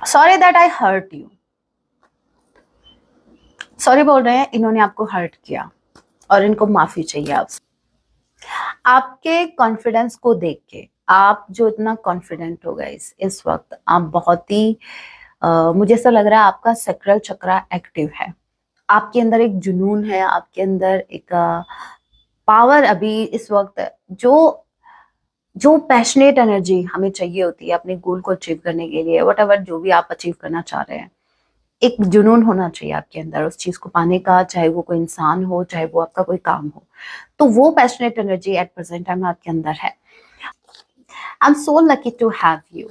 Sorry that I hurt you. Sorry बोल रहे हैं, इन्होंने आपको हर्ट किया और इनको माफी चाहिए आपसे। आपके कॉन्फिडेंस को देख के, आप जो इतना कॉन्फिडेंट हो गए इस वक्त, आप बहुत ही मुझे ऐसा लग रहा है आपका सैक्रल चक्रा एक्टिव है। आपके अंदर एक जुनून है, आपके अंदर एक पावर अभी इस वक्त, जो जो पैशनेट एनर्जी हमें चाहिए होती है अपने गोल को अचीव करने के लिए, वट एवर जो भी आप अचीव करना चाह रहे हैं, एक जुनून होना चाहिए आपके अंदर उस चीज को पाने का, चाहे वो कोई इंसान हो, चाहे वो आपका कोई काम हो। तो वो passionate energy at present time आपके अंदर है। I am so lucky to have you.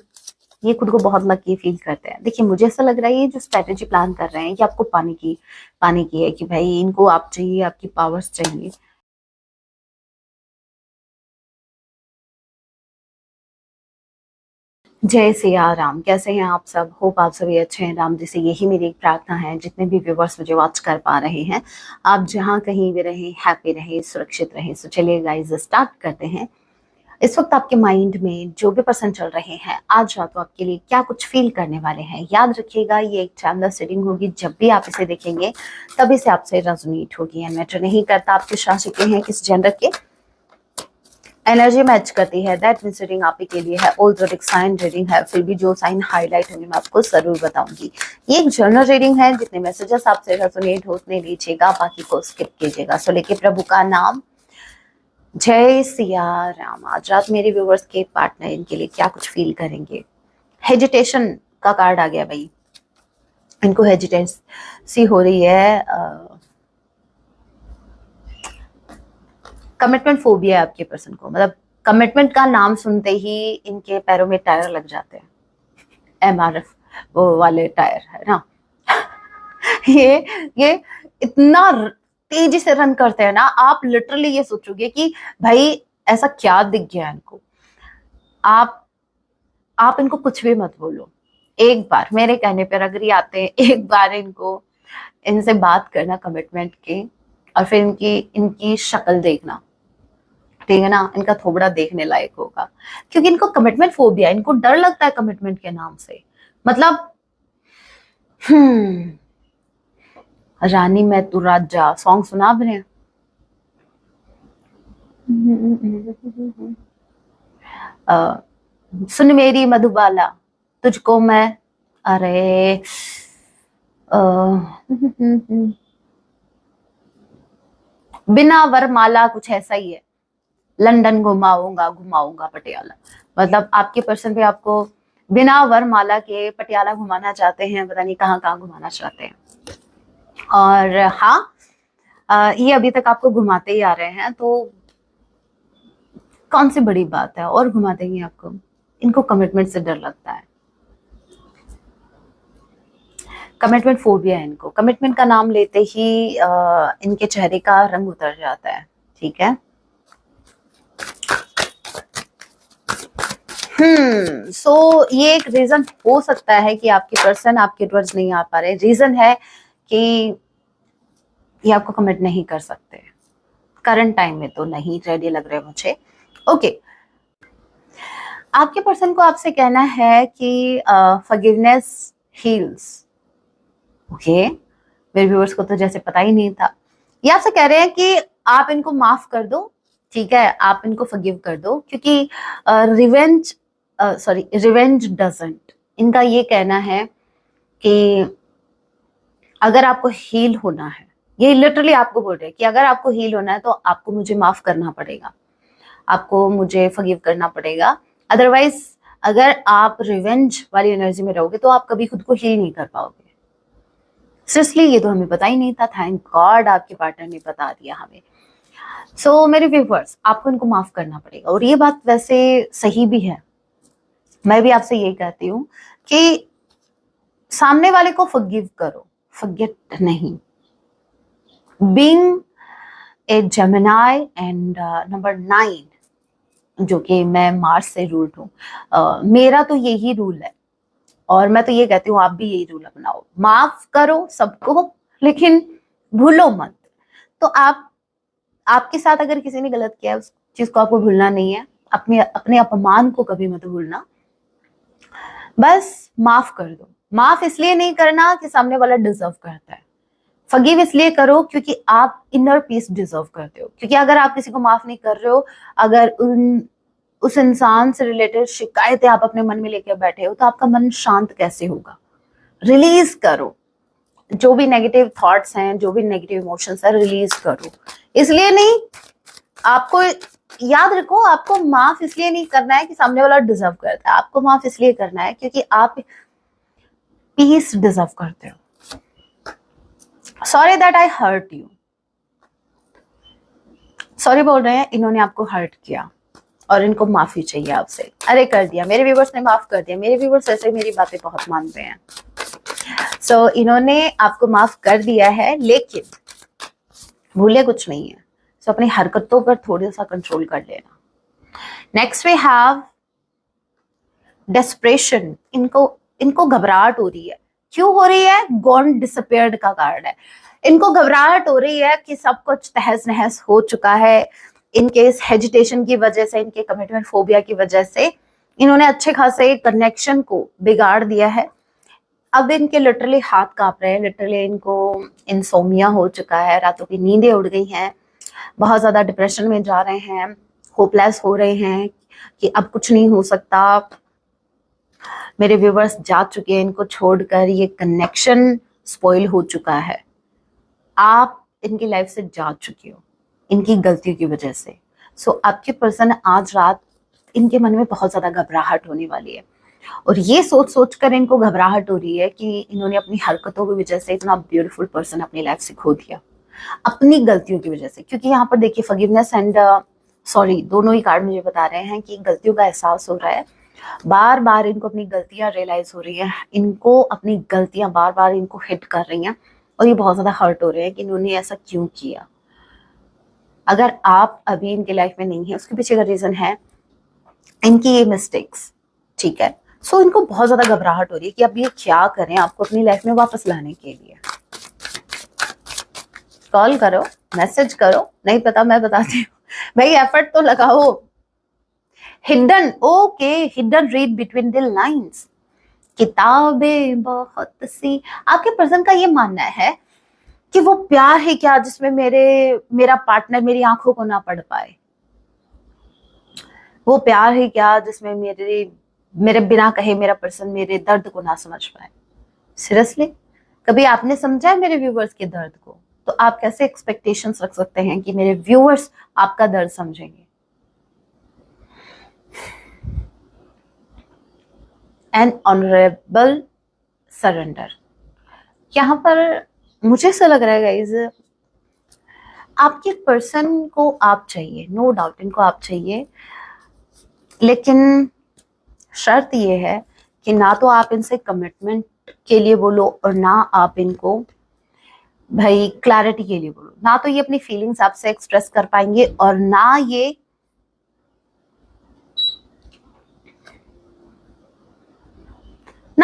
ये खुद को बहुत लकी फील करते हैं। देखिए, मुझे ऐसा लग रहा है ये जो स्ट्रेटेजी प्लान कर रहे हैं ये आपको पाने की है कि भाई इनको आप चाहिए, आपकी पावर्स चाहिए। जय सिया राम। कैसे हैं आप सब? होप आप सभी अच्छे हैं। राम जी से यही मेरी एक प्रार्थना है, जितने भी व्यूवर्स मुझे वॉच कर पा रहे हैं, आप जहां कहीं भी रहें, हैप्पी रहें, सुरक्षित रहें। सो चलिए गाइस, स्टार्ट करते हैं। इस वक्त आपके माइंड में जो भी पर्सन चल रहे हैं, आज रात को आपके लिए क्या कुछ फील करने वाले हैं, याद रखिएगा ये एक चैनल रीडिंग होगी। जब भी आप इसे देखेंगे तभी से आपसे रेजोनेट होगी। एंड मैटर नहीं करता आप किस राशि के हैं, किस जेंडर के, एनर्जी मैच करती है। दैट मींस रीडिंग आप ही के लिए है। ऑल जोडिक साइन रीडिंग है, फिर भी जो साइन हाईलाइट होंगे मैं आपको जरूर बताऊंगी। ये एक जनरल रीडिंग है, जितने मैसेजेस आपसे रेजोनेट हो उतने लीजिएगा, बाकी को स्किप कीजिएगा। सो लेके प्रभु का नाम, जय सिया राम। आज रात मेरे व्यूवर्स के पार्टनर इनके लिए क्या कुछ फील करेंगे। हेजिटेशन का कार्ड आ गया भाई। इनको हेजिटेंसी हो रही है, कमिटमेंट फोबिया है आपके पर्सन को। मतलब कमिटमेंट का नाम सुनते ही इनके पैरों में टायर लग जाते हैं। एमआरएफ वो वाले टायर है ना। ये इतना तेजी से रन करते हैं ना, आप लिटरली ये सोचोगे कि भाई ऐसा क्या दिख गया इनको। आप आप इनको कुछ भी मत बोलो। एक बार मेरे कहने पर अगर ये आते हैं, एक बार इनसे बात करना कमिटमेंट की, और फिर इनकी इनकी शक्ल देखना, ठीक है ना, इनका थोबड़ा देखने लायक होगा। क्योंकि इनको कमिटमेंट फोबिया, इनको डर लगता है कमिटमेंट के नाम से। मतलब रानी मैं तू राजा सॉन्ग सुना आपने? अ, सुन मेरी मधुबाला, तुझको मैं, अरे अ, बिना वरमाला, कुछ ऐसा ही है। लंदन घुमाऊंगा घुमाऊंगा पटियाला। मतलब आपके पर्सन पे आपको बिना वरमाला के पटियाला घुमाना चाहते हैं, पता नहीं कहाँ कहाँ घुमाना चाहते हैं। और हाँ, ये अभी तक आपको घुमाते ही आ रहे हैं, तो कौन सी बड़ी बात है, और घुमा देंगे आपको। इनको कमिटमेंट से डर लगता है। कमिटमेंट फोबिया है इनको। कमिटमेंट का नाम लेते ही इनके चेहरे का रंग उतर जाता है। ठीक है। सो ये एक रीजन हो सकता है कि आपके पर्सन आपके टुवर्ड्स नहीं आ पा रहे। रीजन है कि ये आपको कमिट नहीं कर सकते करंट टाइम में, तो नहीं रेडी लग रहे मुझे। ओके, आपके पर्सन को आपसे कहना है कि फॉरगिवनेस हील्स। ओके, मेरे व्यूअर्स को तो जैसे पता ही नहीं था। ये आपसे कह रहे हैं कि आप इनको माफ कर दो, ठीक है, आप इनको फॉरगिव कर दो, क्योंकि रिवेंज डजंट, इनका ये कहना है कि अगर आपको हील होना है, ये लिटरली आपको बोल रहे हैं कि अगर आपको हील होना है तो आपको मुझे माफ करना पड़ेगा, आपको मुझे फॉरगिव करना पड़ेगा। अदरवाइज अगर आप रिवेंज वाली एनर्जी में रहोगे तो आप कभी खुद को हील नहीं कर पाओगे। सीरियसली, ये तो हमें पता ही नहीं था। थैंक गॉड आपके पार्टनर ने बता दिया हमें। सो मेरे व्यूवर्स, आपको इनको माफ करना पड़ेगा, और ये बात वैसे सही भी है। मैं भी आपसे यही कहती हूँ कि सामने वाले को फॉरगिव करो, फॉरगेट नहीं। Being a Gemini and number 9, जो कि मैं मार्स से रूल्ड हूँ, मेरा तो यही रूल है, और मैं तो ये कहती हूँ आप भी यही रूल अपनाओ। माफ करो सबको, लेकिन भूलो मत। तो आप, आपके साथ अगर किसी ने गलत किया है, उस चीज को आपको भूलना नहीं है। अपने अपने अपमान को कभी मत भूलना। बस माफ कर दो। माफ इसलिए नहीं करना कि सामने वाला डिजर्व करता है, फॉरगिव इसलिए करो क्योंकि आप इनर पीस डिजर्व करते हो। क्योंकि अगर आप किसी को माफ नहीं कर रहे हो, अगर उस इंसान से रिलेटेड शिकायतें आप अपने मन में लेकर बैठे हो, तो आपका मन शांत कैसे होगा? रिलीज करो जो भी नेगेटिव थॉट्स हैं, जो भी नेगेटिव इमोशंस है, रिलीज करो। इसलिए नहीं, आपको याद रखो, आपको माफ इसलिए नहीं करना है कि सामने वाला डिजर्व करता है, आपको माफ इसलिए करना है क्योंकि आप पीस डिजर्व करते हो। Sorry that I hurt you, sorry बोल रहे हैं, इन्होंने आपको हर्ट किया और इनको माफी चाहिए आपसे। अरे कर दिया, मेरे व्यूवर्स ने माफ कर दिया। मेरे व्यूवर्स ऐसे मेरी बातें बहुत मानते हैं। सो इन्होंने आपको माफ कर दिया है, लेकिन भूले कुछ नहीं है। सो अपनी हरकतों पर थोड़ा सा कंट्रोल कर लेना। Next we have desperation. इनको घबराहट हो रही है। क्यों हो रही है? गॉन डिसअपियर्ड का कार्ड है। इनको घबराहट हो रही है कि सब कुछ तहस नहस हो चुका है। इनके इस हेजिटेशन की वजह से, इनके कमिटमेंट फोबिया की वजह से इन्होंने अच्छे खासे कनेक्शन को बिगाड़ दिया है। अब इनके लिटरली हाथ कांप रहे हैं, लिटरली इनको इंसोमिया हो चुका है, रातों की नींदें उड़ गई हैं, बहुत ज्यादा डिप्रेशन में जा रहे हैं, होपलेस हो रहे हैं कि अब कुछ नहीं हो सकता। मेरे व्यूवर्स जा चुके हैं इनको छोड़कर, ये कनेक्शन स्पॉइल हो चुका है। आप इनकी लाइफ से जा चुके हो इनकी गलतियों की वजह से। सो आपके पर्सन आज रात, इनके मन में बहुत ज्यादा घबराहट होने वाली है, और ये सोच सोच कर इनको घबराहट हो रही है कि इन्होंने अपनी हरकतों की वजह से इतना ब्यूटीफुल पर्सन अपनी लाइफ से खो दिया, अपनी गलतियों की वजह से। क्योंकि यहाँ पर देखिए फॉरगिवनेस एंड सॉरी, दोनों ही कार्ड मुझे बता रहे हैं कि गलतियों का एहसास हो रहा है। बार बार इनको अपनी गलतियां रियलाइज हो रही है, इनको अपनी गलतियां बार बार इनको हिट कर रही हैं, और ये बहुत ज्यादा हर्ट हो रहे हैं कि इन्होंने ऐसा क्यों किया। अगर आप अभी इनके लाइफ में नहीं है, उसके पीछे का रीजन है इनकी ये मिस्टेक्स, ठीक है। सो इनको बहुत ज्यादा घबराहट हो रही है कि अब ये क्या करें आपको अपनी लाइफ में वापस लाने के लिए। कॉल करो, मैसेज करो, नहीं पता मैं बताती हूँ भाई, एफर्ट तो लगाओ। Hidden, okay, hidden read between the lines, किताबें बहुत सी। आपके पर्सन का ये मानना है कि वो प्यार है क्या जिसमें मेरा पार्टनर मेरी आंखों को ना पढ़ पाए। वो प्यार है क्या जिसमें मेरे बिना कहे मेरा पर्सन मेरे दर्द को ना समझ पाए। सीरियसली, कभी आपने समझा है मेरे व्यूवर्स के दर्द को? तो आप कैसे एक्सपेक्टेशंस रख सकते हैं कि मेरे व्यूअर्स आपका दर्द समझेंगे? N honourable surrender. यहाँ पर मुझे ऐसा लग रहा है गाइज, आपके पर्सन को आप चाहिए, नो डाउट इनको आप चाहिए, लेकिन शर्त ये है कि ना तो आप इनसे कमिटमेंट के लिए बोलो और ना आप इनको भाई क्लैरिटी के लिए बोलो। ना तो ये अपनी फीलिंग्स आपसे एक्सप्रेस कर पाएंगे और ना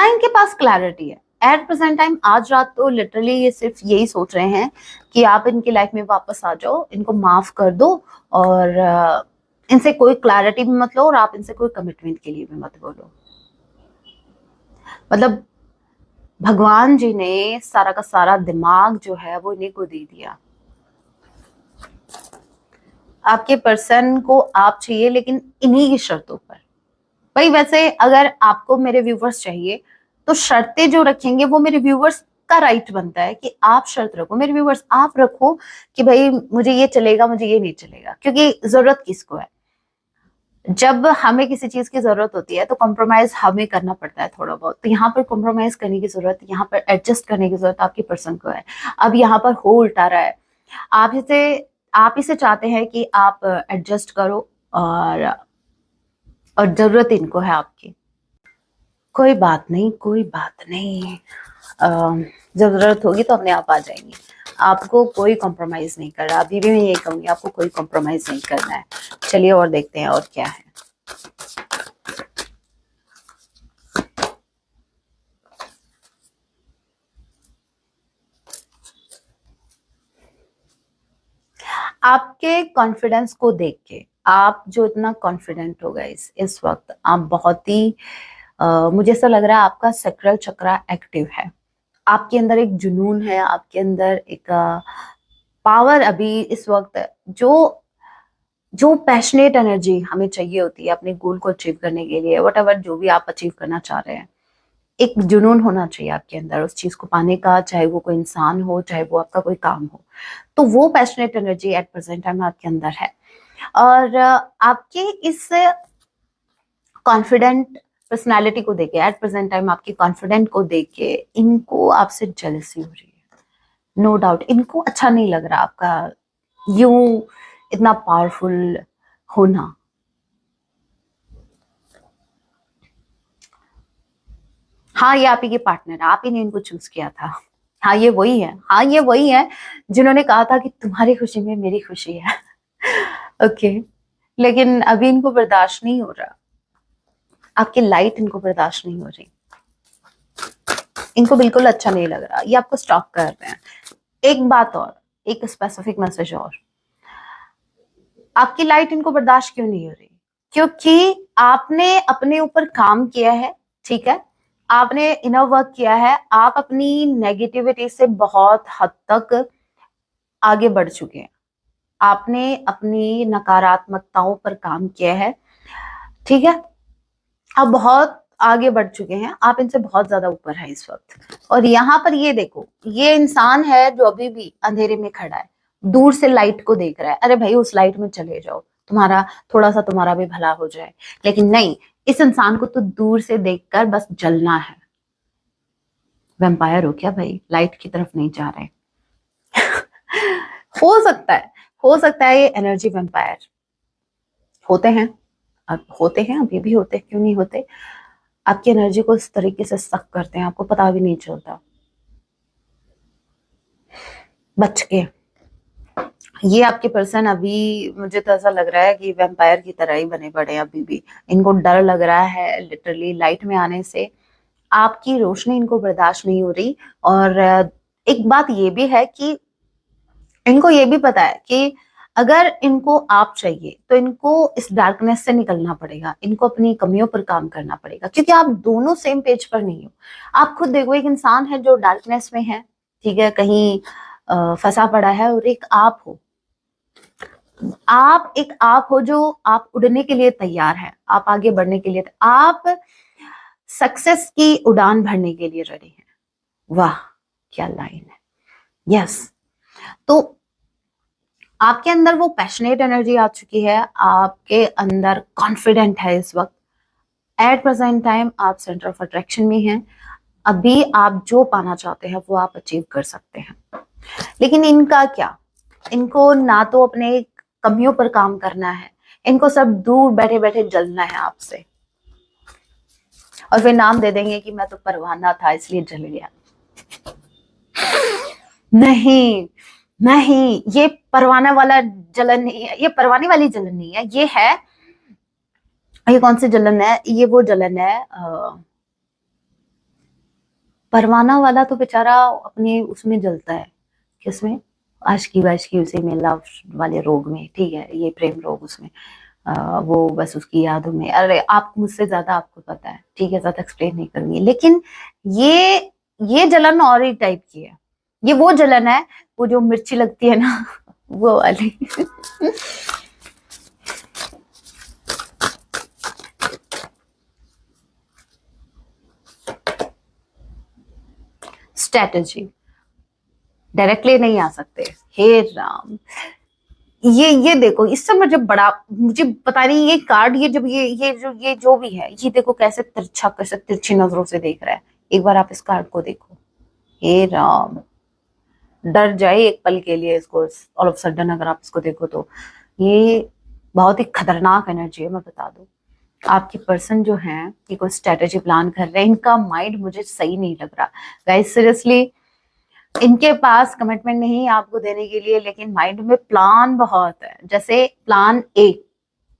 इनके पास क्लैरिटी है एट प्रेजेंट टाइम। आज रात तो लिटरली ये सिर्फ यही सोच रहे हैं कि आप इनकी लाइफ में वापस आ जाओ, इनको माफ कर दो, और इनसे कोई क्लैरिटी भी मत लो, और आप इनसे कोई कमिटमेंट के लिए भी मत बोलो। मतलब भगवान जी ने सारा का सारा दिमाग जो है वो इन्हीं को दे दिया। आपके पर्सन को आप चाहिए, लेकिन इन्हीं की शर्तों पर। भाई वैसे अगर आपको मेरे व्यूवर्स चाहिए तो शर्तें जो रखेंगे वो मेरे व्यूवर्स का राइट बनता है कि आप शर्त रखो। मेरे व्यूवर्स आप रखो कि भाई मुझे ये चलेगा, मुझे ये नहीं चलेगा, क्योंकि जरूरत किसको है? जब हमें किसी चीज की जरूरत होती है तो कॉम्प्रोमाइज हमें करना पड़ता है थोड़ा बहुत। तो यहाँ पर कॉम्प्रोमाइज करने की जरूरत, यहाँ पर एडजस्ट करने की जरूरत आपकी पर्सन को है। अब यहाँ पर हो उल्टा रहा है, आप इसे चाहते हैं कि आप एडजस्ट करो, और जरूरत इनको है आपकी। कोई बात नहीं, कोई बात नहीं, जब जरूरत होगी तो अपने आप आ जाएंगी। आपको कोई कॉम्प्रोमाइज नहीं करना, अभी भी मैं यही कहूंगी, आपको कोई कॉम्प्रोमाइज नहीं करना है। चलिए और देखते हैं और क्या है। आपके कॉन्फिडेंस को देख के, आप जो इतना कॉन्फिडेंट हो गए इस वक्त, आप बहुत ही मुझे ऐसा लग रहा है आपका सैक्रल चक्रा एक्टिव है, आपके अंदर एक जुनून है, आपके अंदर एक पावर अभी इस वक्त जो जो पैशनेट एनर्जी हमें चाहिए होती है अपने गोल को अचीव करने के लिए, वट एवर जो भी आप अचीव करना चाह रहे हैं, एक जुनून होना चाहिए आपके अंदर उस चीज को पाने का, चाहे वो कोई इंसान हो, चाहे वो आपका कोई काम हो। तो वो passionate energy at present time आपके अंदर है। और आपके इस कॉन्फिडेंट पर्सनालिटी को देके, एट प्रेजेंट टाइम आपकी कॉन्फिडेंट को देख के इनको आपसे जेलसी हो रही है, नो डाउट। इनको अच्छा नहीं लग रहा आपका यूं इतना पावरफुल होना। हाँ, ये आप ही के पार्टनर है, आप ही ने इनको चूज किया था। हाँ ये वही है, हाँ ये वही है जिन्होंने कहा था कि तुम्हारी खुशी में मेरी खुशी है। ओके, लेकिन अभी इनको बर्दाश्त नहीं हो रहा, आपकी लाइट इनको बर्दाश्त नहीं हो रही, इनको बिल्कुल अच्छा नहीं लग रहा, ये आपको स्टॉक कर रहे हैं। एक बात और, एक स्पेसिफिक मैसेज और, आपकी लाइट इनको बर्दाश्त क्यों नहीं हो रही? क्योंकि आपने अपने ऊपर काम किया है, ठीक है, आपने इनर वर्क किया है, आप अपनी नेगेटिविटी से बहुत हद तक आगे बढ़ चुके हैं, आपने अपनी नकारात्मकताओं पर काम किया है, ठीक है, आप बहुत आगे बढ़ चुके हैं, आप इनसे बहुत ज्यादा ऊपर है इस वक्त। और यहाँ पर ये देखो, ये इंसान है जो अभी भी अंधेरे में खड़ा है, दूर से लाइट को देख रहा है, अरे भाई उस लाइट में चले जाओ, तुम्हारा थोड़ा सा तुम्हारा भी भला हो जाए। लेकिन नहीं, इस इंसान को तो दूर से देखकर बस जलना है। वैम्पायर हो क्या भाई, लाइट की तरफ नहीं जा रहे? हो सकता है, हो सकता है ये एनर्जी वैम्पायर होते हैं, अब होते हैं, अभी भी होते हैं, क्यों नहीं होते। आपकी एनर्जी को इस तरीके से सक करते हैं, आपको पता भी नहीं चलता। बच के, ये आपके पर्सन अभी मुझे तो ऐसा लग रहा है कि वैम्पायर की तरह ही बने पड़े हैं अभी भी। इनको डर लग रहा है लिटरली लाइट में आने से, आपकी रोशनी इनको बर्दाश्त नहीं हो रही। और एक बात ये भी है कि इनको ये भी पता है कि अगर इनको आप चाहिए तो इनको इस डार्कनेस से निकलना पड़ेगा, इनको अपनी कमियों पर काम करना पड़ेगा, क्योंकि आप दोनों सेम पेज पर नहीं हो। आप खुद देखो, एक इंसान है जो डार्कनेस में है, ठीक है, कहीं फंसा पड़ा है, और एक आप हो, आप एक आप हो जो आप उड़ने के लिए तैयार है, आप आगे बढ़ने के लिए, आप सक्सेस की उड़ान भरने के लिए रेडी हैं। वाह क्या लाइन है, यस। तो आपके अंदर वो पैशनेट एनर्जी आ चुकी है, आपके अंदर कॉन्फिडेंट है इस वक्त। एट प्रेजेंट टाइम आप सेंटर ऑफ अट्रैक्शन में हैं, अभी आप जो पाना चाहते हैं वो आप अचीव कर सकते हैं। लेकिन इनका क्या, इनको ना तो अपने कमियों पर काम करना है, इनको सब दूर बैठे बैठे जलना है आपसे, और फिर नाम दे देंगे कि मैं तो परवाना था इसलिए जल गया। नहीं नहीं, ये परवाना वाला जलन नहीं है, ये परवाने वाली जलन नहीं है, ये है, ये कौन सी जलन है, ये वो जलन है, परवाना वाला तो बेचारा अपने उसमें जलता है, किसमें, आशिकी वाशिकी उसी में, लव वाले रोग में, ठीक है, ये प्रेम रोग उसमें, वो बस उसकी यादों में। अरे आप मुझसे ज्यादा आपको पता है, ठीक है, ज्यादा एक्सप्लेन नहीं करूंगी। लेकिन ये जलन और ही टाइप की है, ये वो जलन है, वो जो मिर्ची लगती है ना, वो वाली। स्ट्रेटजी, डायरेक्टली नहीं आ सकते, हे राम। ये देखो, इस समय जब बड़ा, मुझे पता नहीं ये कार्ड, ये जब ये जो भी है, ये देखो कैसे तिरछा, कैसे तिरछी नजरों से देख रहा है। एक बार आप इस कार्ड को देखो, हे राम, डर जाए एक पल के लिए इसको, ऑल ऑफ सडन अगर आप इसको देखो तो ये बहुत ही खतरनाक एनर्जी है, मैं बता दूं। आपके पर्सन जो हैं, ये कोई स्ट्रेटेजी प्लान कर रहे हैं, इनका माइंड मुझे सही नहीं लग रहा गाइस, सीरियसली। इनके पास कमिटमेंट नहीं है आपको देने के लिए, लेकिन माइंड में प्लान बहुत है। जैसे प्लान ए,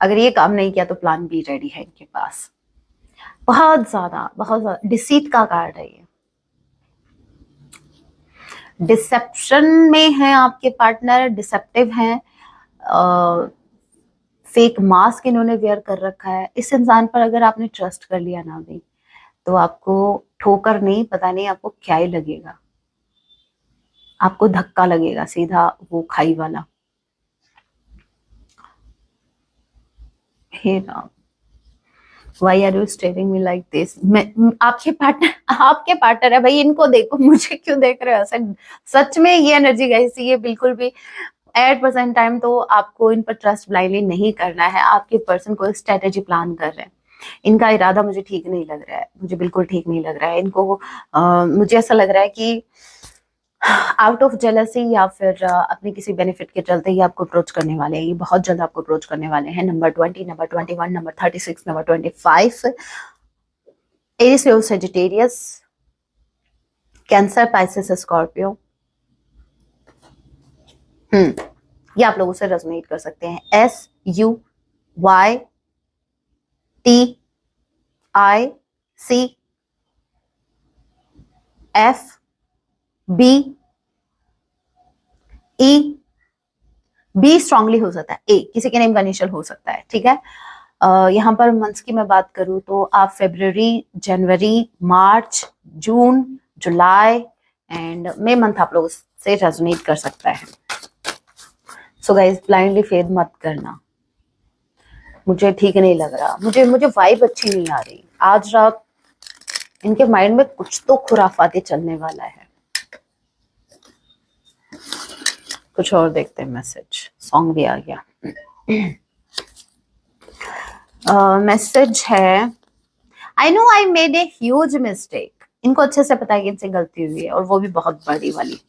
अगर ये काम नहीं किया तो प्लान बी रेडी है इनके पास, बहुत ज्यादा डिसीट का कार्ड है ये। डिसेप्शन में है आपके पार्टनर, डिसेप्टिव हैं, फेक मास्क इन्होंने वेयर कर रखा है। इस इंसान पर अगर आपने ट्रस्ट कर लिया ना भी, तो आपको ठोकर नहीं, पता नहीं आपको क्या ही लगेगा, आपको धक्का लगेगा सीधा वो खाई वाला। हे Ram, why are you staring me like this. मैं आपके पार्टनर है भाई, इनको देखो, मुझे क्यों देख रहे हो ऐसे। सच में ये एनर्जी गाइस, ये बिल्कुल भी 8% टाइम तो आपको इन पर ट्रस्ट ब्लाइंडली नहीं करना है। आपके पर्सन को स्ट्रेटेजी प्लान कर रहे हैं, इनका इरादा मुझे ठीक नहीं लग रहा है, मुझे बिल्कुल ठीक नहीं लग रहा है इनको। मुझे ऐसा लग रहा है कि आउट ऑफ जेलसी या फिर अपने किसी बेनिफिट के चलते ही आपको अप्रोच करने वाले हैं, ये बहुत जल्द आपको अप्रोच करने वाले हैं। Number 20, number 21, number 36, number 25, Aries, Leo, Sagittarius, Cancer, Pisces, Scorpio. ये आप लोगों से रेजोनेट कर सकते हैं। SUYTICFB E, बी स्ट्रांगली हो सकता है, ए किसी के नेम का इनिशियल हो सकता है, ठीक है। यहाँ पर मंथ्स की मैं बात करूं तो आप फरवरी, जनवरी, मार्च, जून, जुलाई एंड मई मंथ आप लोगों से रेजोनेट कर सकता है। सो गाइस, ब्लाइंडली फेथ मत करना, मुझे ठीक नहीं लग रहा, मुझे वाइब अच्छी नहीं आ रही। आज रात इनके माइंड में कुछ तो खुराफाते चलने वाला है। कुछ और देखते हैं मैसेज। सॉन्ग भी आ गया। मैसेज है, I know I made a huge mistake. इनको अच्छे से पता है कि इनसे गलती हुई है और वो भी बहुत बड़ी वाली।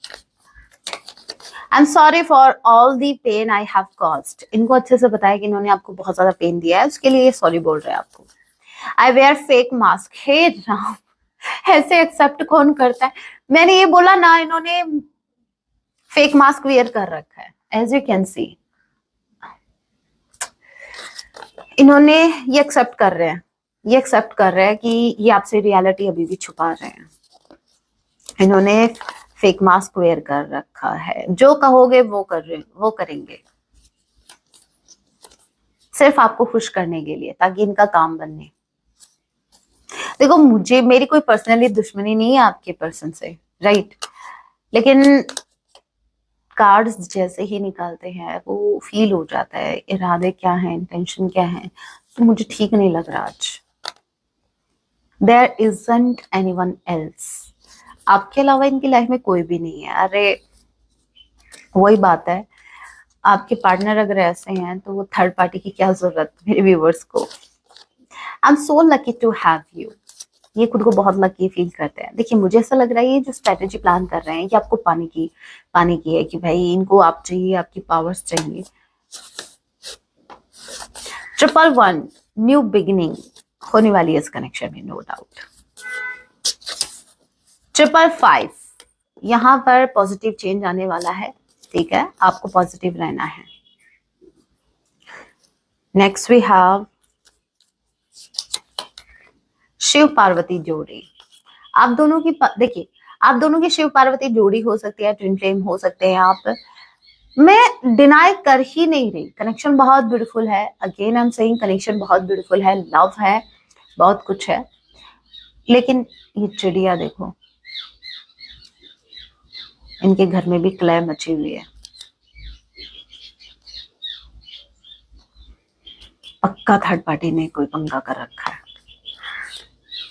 I am sorry for all the pain I have caused. इनको अच्छे से पता है कि इन्होंने आपको बहुत ज्यादा पेन दिया है, उसके लिए सॉरी बोल रहे हैं आपको। आई वेयर फेक मास्क। हे राम, ऐसे एक्सेप्ट कौन करता है। मैंने ये बोला ना, इन्होंने फेक मास्क वेयर कर रखा है, एज यू कैन सी। इन्होंने ये एक्सेप्ट कर रहे हैं, ये एक्सेप्ट कर रहे हैं कि ये आपसे रियलिटी अभी भी छुपा रहे हैं। इन्होंने फेक मास्क वेयर कर रखा है, जो कहोगे वो करेंगे, सिर्फ आपको खुश करने के लिए, ताकि इनका काम बनने। देखो, मेरी कोई पर्सनली दुश्मनी नहीं है आपके पर्सन से, राइट, लेकिन कार्ड्स जैसे ही निकालते हैं वो फील हो जाता है इरादे क्या है, इंटेंशन क्या है, तो मुझे ठीक नहीं लग रहा आज। There isn't anyone else. आपके अलावा इनकी लाइफ में कोई भी नहीं है। अरे वही बात है, आपके पार्टनर अगर ऐसे हैं तो वो थर्ड पार्टी की क्या जरूरत मेरे व्यूवर्स को। I am so lucky to have you. ये खुद को बहुत लकी फील करते हैं। देखिए, मुझे ऐसा लग रहा है ये जो स्ट्रेटेजी प्लान कर रहे हैं कि आपको पाने की है कि भाई इनको आप चाहिए, आपकी पावर्स चाहिए। 111 न्यू बिगिनिंग होने वाली है इस कनेक्शन में, नो डाउट। 555 यहाँ पर पॉजिटिव चेंज आने वाला है, ठीक है, आपको पॉजिटिव रहना है। Next we have Shiv Parvati जोड़ी। आप दोनों की देखिए, आप दोनों की शिव पार्वती जोड़ी हो सकती है, ट्विन फ्लेम हो सकते हैं आप। मैं डिनाई कर ही नहीं रही, कनेक्शन बहुत ब्यूटीफुल है। Again I am saying, connection बहुत ब्यूटीफुल है, लव है, बहुत कुछ है। लेकिन ये चिड़िया देखो, इनके घर में भी क्लय मची हुई है। पक्का थर्ड पार्टी ने कोई पंगा कर रखा है,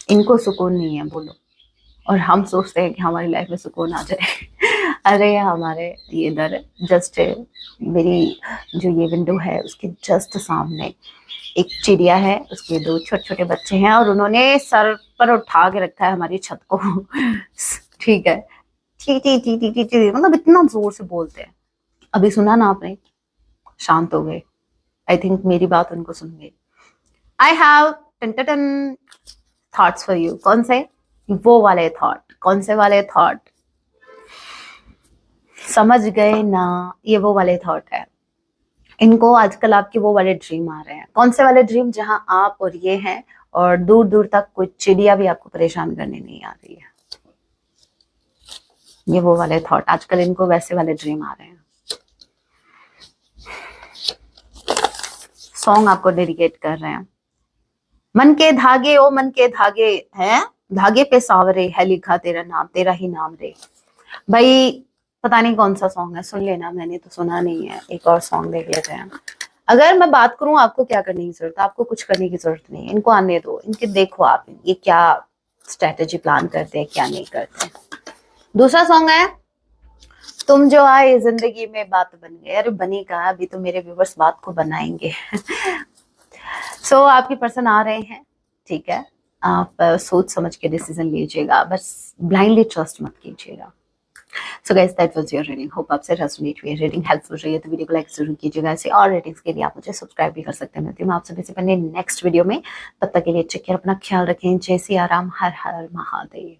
इनको सुकून नहीं है बोलो, और हम सोचते हैं कि हमारी लाइफ में सुकून आ जाए। अरे हमारे ये इधर जस्ट मेरी जो ये विंडो है उसके जस्ट सामने एक चिड़िया है, उसके 2 छोटे छोटे बच्चे हैं और उन्होंने सर पर उठा के रखा है हमारी छत को। ठीक है, ची ची ची ची ची ची, मतलब इतना जोर से बोलते हैं। अभी सुना ना आपने, शांत हो गए। आई थिंक मेरी बात उनको सुन गई। I have thoughts for you. कौन से? वो वाले थॉट। कौन से वाले थॉट? समझ गए ना, ये वो वाले थॉट है। इनको आजकल आपके वो वाले ड्रीम आ रहे हैं। कौन से वाले ड्रीम? जहां आप और ये हैं और दूर दूर तक कोई चिड़िया भी आपको परेशान करने नहीं आ रही है। ये वो वाले थॉट, आजकल इनको वैसे वाले ड्रीम आ रहे हैं। सॉन्ग आपको डेडिकेट कर रहे हैं। मन के धागे ओ मन के धागे हैं, धागे पे सांवरे है लिखा तेरा नाम, तेरा ही नाम रे। भाई पता नहीं कौन सा सॉन्ग है, सुन लेना, मैंने तो सुना नहीं है। एक और सॉन्ग देख लेते हैं। अगर मैं बात करूं आपको क्या करने की जरूरत है, आपको कुछ करने की जरूरत नहीं है। इनको आने दो, इनके देखो आप ये क्या स्ट्रेटेजी प्लान करते हैं क्या नहीं करते। दूसरा सॉन्ग है तुम जो आए जिंदगी में बात बन गई। अरे बनी कहा, अभी तो मेरे व्यूवर्स बात को बनाएंगे। सो आपके पर्सन आ रहे हैं, ठीक है, आप सोच समझ के डिसीजन लीजिएगा, बस ब्लाइंडली ट्रस्ट मत कीजिएगा। So guys that was your reading, hope आपसे रेजोनेट हुई रीडिंग हेल्पफुल रही है तो वीडियो को लाइक जरूर कीजिएगा। ऐसे और रेटिंग्स के लिए आप मुझे सब्सक्राइब भी कर सकते हैं। मिलती हूँ आप सभी से पहले नेक्स्ट वीडियो में, तब तक के लिए टेक केयर, अपना ख्याल रखें। जय सिया राम, हर हर महादेव।